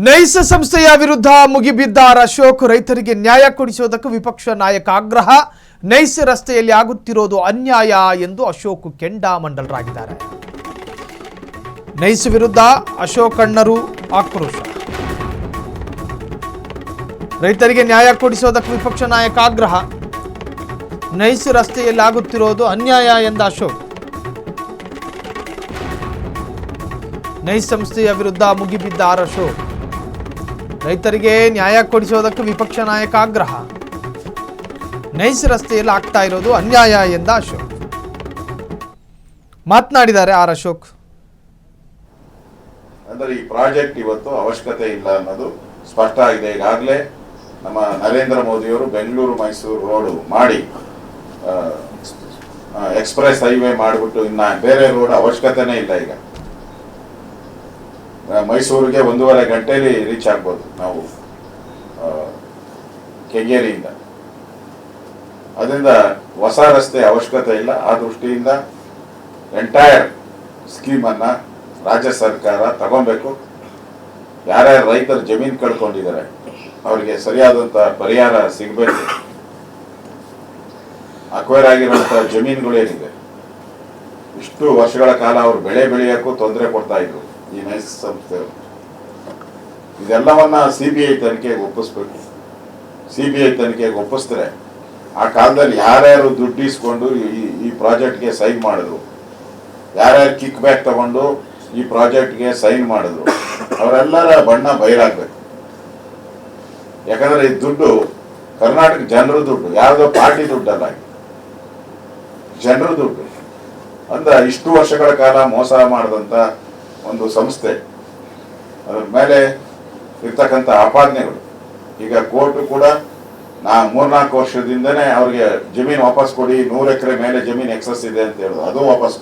Nice ಸಂಸ್ಥೆಯ ವಿರುದ್ಧ ಮುಗಿಬಿದ್ದ ಅಶೋಕ್ ರೈತರಿಗೆ ನ್ಯಾಯ ಕೊಡಿಸುವುದಕ್ಕೆ ವಿಪಕ್ಷ ನಾಯಕ ಆಗ್ರಹ. ನೈಸ್ ರಸ್ತೆಯಲ್ಲಿ ಆಗುತ್ತಿರೋದು ಅನ್ಯಾಯ ಎಂದು ಅಶೋಕ್ ಕೆಂಡಾಮಂಡಲರಾಗಿದ್ದಾರೆ. ನೈಸ್ ವಿರುದ್ಧ ಅಶೋಕ್ ಅಣ್ಣರು ಆಕ್ರೋಶ. ರೈತರಿಗೆ ನ್ಯಾಯ ಕೊಡಿಸುವುದಕ್ಕೆ ವಿಪಕ್ಷ ನಾಯಕ ಆಗ್ರಹ. ನೈಸ್ ರಸ್ತೆಯಲ್ಲಿ ಆಗುತ್ತಿರೋದು ಅನ್ಯಾಯ ಎಂದ ಅಶೋಕ್. ನೈಸ್ ಸಂಸ್ಥೆಯ ವಿರುದ್ಧ ಮುಗಿಬಿದ್ದ ಅಶೋಕ್ ರೈತರಿಗೆ ನ್ಯಾಯ ಕೊಡಿಸುವುದಕ್ಕೆ ವಿಪಕ್ಷ ನಾಯಕ ಆಗ್ರಹ. ನೈಸ್ ರಸ್ತೆಯಲ್ಲಿ ಆಗ್ತಾ ಇರೋದು ಅನ್ಯಾಯ ಎಂದ ಅಶೋಕ್. ಮಾತನಾಡಿದ್ದಾರೆ ಅಶೋಕ್. ಅಂದರೆ ಈ ಪ್ರಾಜೆಕ್ಟ್ ಇವತ್ತು ಅವಶ್ಯಕತೆ ಇಲ್ಲ ಅನ್ನೋದು ಸ್ಪಷ್ಟ ಆಗಿದೆ. ಈಗಾಗಲೇ ನಮ್ಮ ನರೇಂದ್ರ ಮೋದಿಯವರು ಬೆಂಗಳೂರು ಮೈಸೂರು ರೋಡ್ ಮಾಡಿ ಎಕ್ಸ್ಪ್ರೆಸ್ ಹೈವೇ ಮಾಡಿಬಿಟ್ಟು ಇನ್ನ ಬೇರೆ ರೋಡ್ ಅವಶ್ಯಕತೆನೇ ಇಲ್ಲ. ಈಗ ಮೈಸೂರಿಗೆ 1.5 ಗಂಟೆಯಲ್ಲಿ ರೀಚ್ ಆಗ್ಬೋದು ನಾವು ಕೆಂಗೇರಿಯಿಂದ. ಅದರಿಂದ ಹೊಸ ರಸ್ತೆ ಅವಶ್ಯಕತೆ ಇಲ್ಲ. ಆ ದೃಷ್ಟಿಯಿಂದ ಎಂಟೈರ್ ಸ್ಕೀಮನ್ನು ರಾಜ್ಯ ಸರ್ಕಾರ ತಗೊಬೇಕು. ಯಾರ್ಯಾರು ರೈತರು ಜಮೀನು ಕಳ್ಕೊಂಡಿದ್ದಾರೆ ಅವರಿಗೆ ಸರಿಯಾದಂಥ ಪರಿಹಾರ ಸಿಗಬೇಕು. ಅಕ್ವೈರ್ ಆಗಿರುವಂಥ ಜಮೀನುಗಳೇನಿದೆ ಇಷ್ಟು ವರ್ಷಗಳ ಕಾಲ ಅವರು ಬೆಳೆ ಬೆಳೆಯೋಕ್ಕೂ ತೊಂದರೆ ಕೊಡ್ತಾ ಇದ್ರು ಈ ನೈಸ್ ಸಂಸ್ಥೆಯವರು. ಇದೆಲ್ಲವನ್ನ CBI ತನಿಖೆಗೆ ಒಪ್ಪಿಸ್ಬೇಕು. CBI ತನಿಖೆಗೆ ಒಪ್ಪಿಸಿದ್ರೆ ಆ ಕಾಲದಲ್ಲಿ ಯಾರ್ಯಾರು ದುಡ್ಡು ಇಸ್ಕೊಂಡು ಈ ಪ್ರಾಜೆಕ್ಟ್ಗೆ ಸೈನ್ ಮಾಡಿದ್ರು, ಯಾರ್ಯಾರು ಕಿಕ್ ಬ್ಯಾಕ್ ತಗೊಂಡು ಈ ಪ್ರಾಜೆಕ್ಟ್ಗೆ ಸೈನ್ ಮಾಡಿದ್ರು, ಅವರೆಲ್ಲರ ಬಣ್ಣ ಬಯಲಾಗಬೇಕು. ಯಾಕಂದ್ರೆ ಈ ದುಡ್ಡು ಕರ್ನಾಟಕ ಜನರ ದುಡ್ಡು, ಯಾವುದೋ ಪಾರ್ಟಿ ದುಡ್ಡಲ್ಲ, ಜನರ ದುಡ್ಡು. ಅಂದ್ರೆ ಇಷ್ಟು ವರ್ಷಗಳ ಕಾಲ ಮೋಸ ಮಾಡಿದಂಥ ಒಂದು ಸಂಸ್ಥೆ, ಅದ್ರ ಮೇಲೆ ಇರ್ತಕ್ಕಂಥ ಆಪಾದನೆಗಳು. ಈಗ ಕೋರ್ಟ್ ಕೂಡ 3-4 ವರ್ಷದಿಂದನೇ ಅವ್ರಿಗೆ ಜಮೀನು ವಾಪಸ್ ಕೊಡಿ, 100 ಎಕರೆ ಮೇಲೆ ಜಮೀನು ಎಕ್ಸಸ್ ಇದೆ ಅಂತ ಹೇಳೋದು, ಅದು ವಾಪಸ್